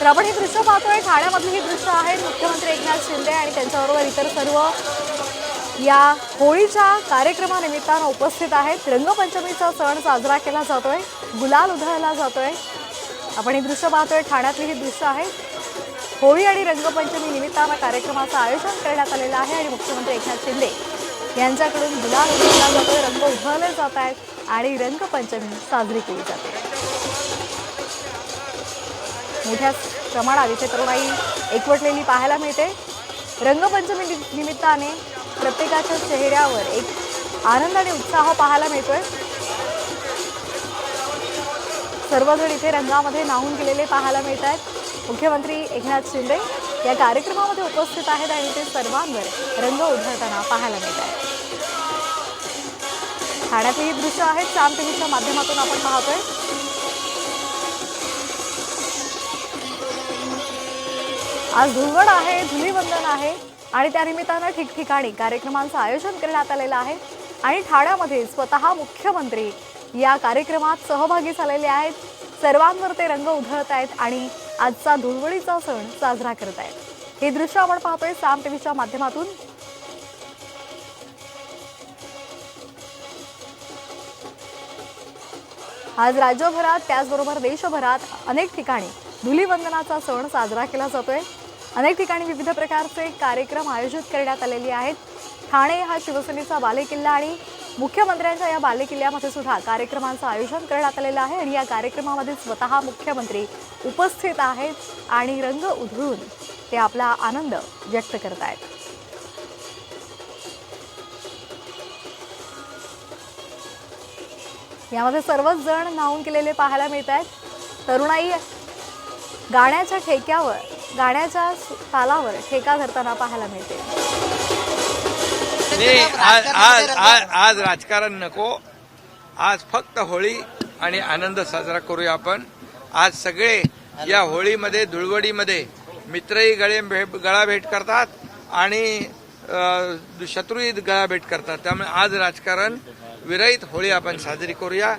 तर आपण हे दृश्य पाहतोय, ठाण्यामधली ही दृश्य आहेत. मुख्यमंत्री एकनाथ शिंदे आणि त्यांच्याबरोबर इतर सर्व या होळीच्या कार्यक्रमानिमित्तानं उपस्थित आहेत. रंगपंचमीचा सण साजरा केला जातोय, गुलाल उधळला जातोय. आपण हे दृश्य पाहतोय, ठाण्यातली ही दृश्य आहेत. होळी आणि रंगपंचमी निमित्तानं कार्यक्रमाचं आयोजन करण्यात आलेलं आहे आणि मुख्यमंत्री एकनाथ शिंदे यांच्याकडून गुलाल उधळला जातोय, रंग उधळले जात आहेत आणि रंगपंचमी साजरी केली जाते. मोठ्या प्रमाणात इथे तरुणाई एकवटलेली पाहायला मिळते. रंगपंचमी निमित्ताने प्रत्येकाच्या चेहऱ्यावर एक आनंद आणि उत्साह पाहायला मिळतोय. सर्वजण इथे रंगामध्ये न्हाऊन गेलेले पाहायला मिळत आहेत. मुख्यमंत्री एकनाथ शिंदे या कार्यक्रमामध्ये उपस्थित आहेत आणि ते सर्वांवर रंग उधळताना पाहायला मिळत आहेत. ठाण्यातली ही दृश्य आहेत, साम टीव्हीच्या माध्यमातून आपण पाहतोय. आज धुळवड आहे, धुलीवंदन आहे आणि त्यानिमित्तानं ठिकठिकाणी कार्यक्रमांचं आयोजन करण्यात आलेलं आहे आणि ठाण्यामध्ये स्वतः मुख्यमंत्री या कार्यक्रमात सहभागी झालेले आहेत. सर्वांवर ते रंग उधळत आहेत आणि आजचा धुळवडीचा सण साजरा करत आहेत. हे दृश्य आपण पाहतोय साम टीव्हीच्या माध्यमातून. आज राज्यभरात त्याचबरोबर देशभरात अनेक ठिकाणी धुलीवंदनाचा सण साजरा केला जातोय. अनेक ठिकाणी विविध प्रकारचे कार्यक्रम आयोजित करण्यात आलेले आहेत. ठाणे हा शिवसेनेचा बालेकिल्ला आणि मुख्यमंत्र्यांच्या या बालेकिल्ल्यामध्ये सुद्धा कार्यक्रमांचं आयोजन करण्यात आलेलं आहे आणि या कार्यक्रमामध्ये स्वतः मुख्यमंत्री उपस्थित आहेत आणि रंग उधळून ते आपला आनंद व्यक्त करत आहेत. यामध्ये सर्वच जण न्हाऊन गेलेले पाहायला मिळत आहेत. तरुणाई गाण्याच्या ठेक्यावर, गाण्याच्या तालावर ठेका धरताना पाहायला मिळते. आज राजकारण नको, आज फक्त होळी आणि आनंद साजरा करूया आपण. आज सगळे या होळीमध्ये, धुळवडीमध्ये मित्रही गळा भेट करतात आणि शत्रूही गळा भेट करतात. त्यामुळे आज राजकारण विरहित होळी आपण साजरी करूया.